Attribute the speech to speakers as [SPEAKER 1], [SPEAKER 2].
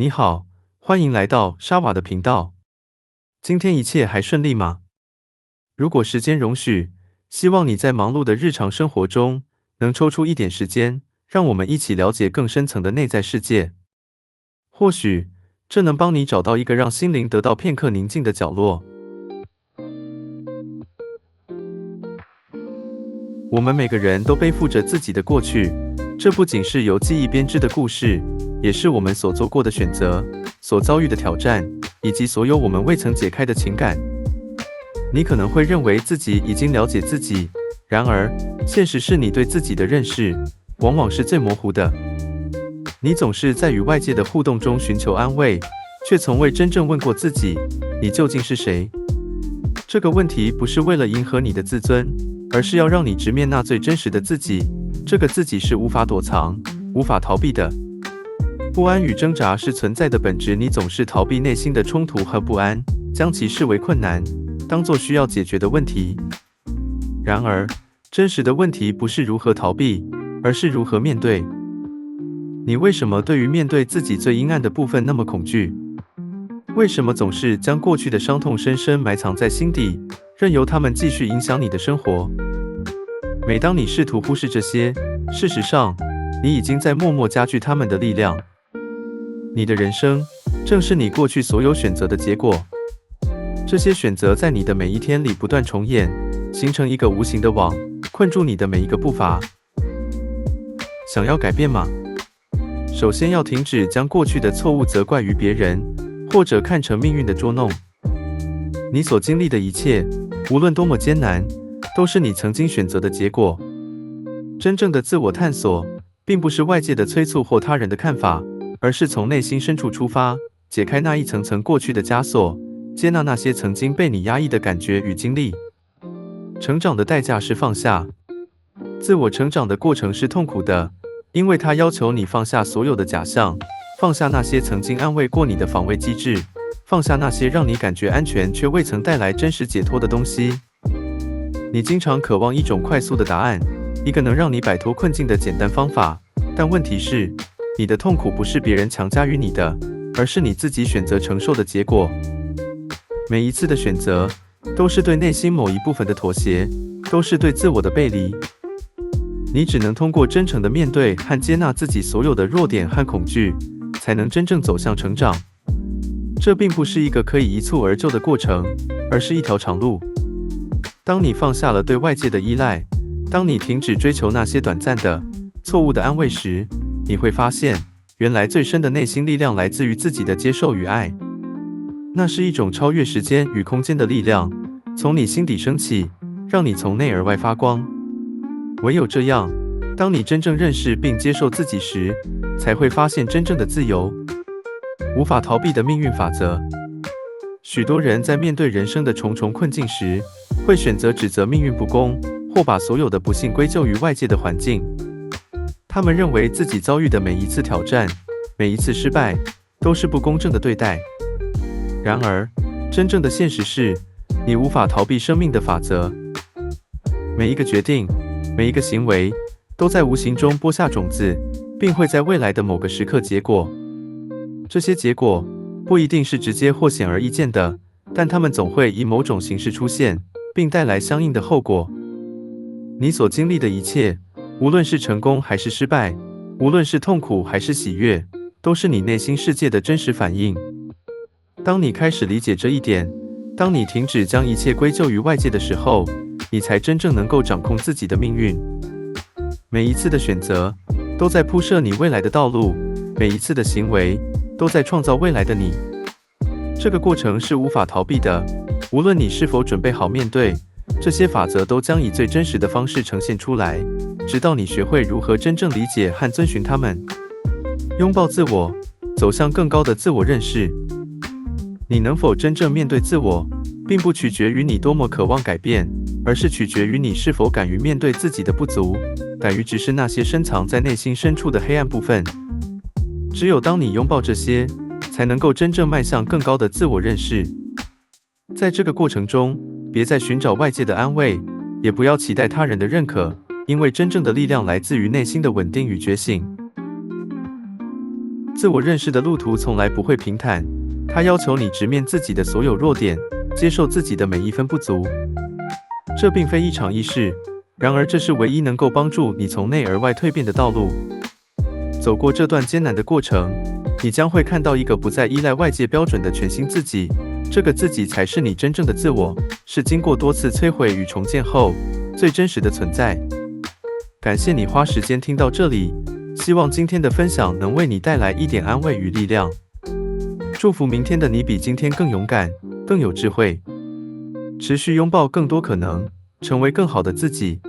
[SPEAKER 1] 你好，欢迎来到沙瓦的频道。今天一切还顺利吗？如果时间容许，希望你在忙碌的日常生活中能抽出一点时间，让我们一起了解更深层的内在世界。或许，这能帮你找到一个让心灵得到片刻宁静的角落。我们每个人都背负着自己的过去，这不仅是由记忆编织的故事，也是我们所做过的选择、所遭遇的挑战，以及所有我们未曾解开的情感。你可能会认为自己已经了解自己，然而，现实是你对自己的认识往往是最模糊的。你总是在与外界的互动中寻求安慰，却从未真正问过自己：你究竟是谁？这个问题不是为了迎合你的自尊，而是要让你直面那最真实的自己。这个自己是无法躲藏、无法逃避的。不安与挣扎是存在的本质，你总是逃避内心的冲突和不安，将其视为困难，当作需要解决的问题。然而，真实的问题不是如何逃避，而是如何面对。你为什么对于面对自己最阴暗的部分那么恐惧？为什么总是将过去的伤痛深深埋藏在心底，任由它们继续影响你的生活？每当你试图忽视这些，事实上，你已经在默默加剧它们的力量。你的人生，正是你过去所有选择的结果。这些选择在你的每一天里不断重演，形成一个无形的网，困住你的每一个步伐。想要改变吗？首先要停止将过去的错误责怪于别人，或者看成命运的捉弄。你所经历的一切，无论多么艰难，都是你曾经选择的结果。真正的自我探索，并不是外界的催促或他人的看法，而是从内心深处出发，解开那一层层过去的枷锁，接纳那些曾经被你压抑的感觉与经历。成长的代价是放下。自我成长的过程是痛苦的，因为它要求你放下所有的假象，放下那些曾经安慰过你的防卫机制，放下那些让你感觉安全却未曾带来真实解脱的东西。你经常渴望一种快速的答案，一个能让你摆脱困境的简单方法，但问题是，你的痛苦不是别人强加于你的，而是你自己选择承受的结果。每一次的选择，都是对内心某一部分的妥协，都是对自我的背离。你只能通过真诚的面对和接纳自己所有的弱点和恐惧，才能真正走向成长。这并不是一个可以一蹴而就的过程，而是一条长路。当你放下了对外界的依赖，当你停止追求那些短暂的、错误的安慰时，你会发现，原来最深的内心力量来自于自己的接受与爱。那是一种超越时间与空间的力量，从你心底升起，让你从内而外发光。唯有这样，当你真正认识并接受自己时，才会发现真正的自由。无法逃避的命运法则。许多人在面对人生的重重困境时，会选择指责命运不公，或把所有的不幸归咎于外界的环境。他们认为自己遭遇的每一次挑战、每一次失败，都是不公正的对待。然而，真正的现实是，你无法逃避生命的法则。每一个决定，每一个行为，都在无形中播下种子，并会在未来的某个时刻结果。这些结果不一定是直接或显而易见的，但它们总会以某种形式出现，并带来相应的后果。你所经历的一切，无论是成功还是失败，无论是痛苦还是喜悦，都是你内心世界的真实反应。当你开始理解这一点，当你停止将一切归咎于外界的时候，你才真正能够掌控自己的命运。每一次的选择，都在铺设你未来的道路，每一次的行为，都在创造未来的你。这个过程是无法逃避的，无论你是否准备好面对，这些法则都将以最真实的方式呈现出来，直到你学会如何真正理解和遵循它们。拥抱自我，走向更高的自我认识。你能否真正面对自我，并不取决于你多么渴望改变，而是取决于你是否敢于面对自己的不足，敢于直视那些深藏在内心深处的黑暗部分。只有当你拥抱这些，才能够真正迈向更高的自我认识。在这个过程中，别再寻找外界的安慰，也不要期待他人的认可，因为真正的力量来自于内心的稳定与觉醒。自我认识的路途从来不会平坦，它要求你直面自己的所有弱点，接受自己的每一分不足。这并非一场易事，然而这是唯一能够帮助你从内而外蜕变的道路。走过这段艰难的过程，你将会看到一个不再依赖外界标准的全新自己。这个自己才是你真正的自我，是经过多次摧毁与重建后最真实的存在。感谢你花时间听到这里，希望今天的分享能为你带来一点安慰与力量。祝福明天的你比今天更勇敢，更有智慧，持续拥抱更多可能，成为更好的自己。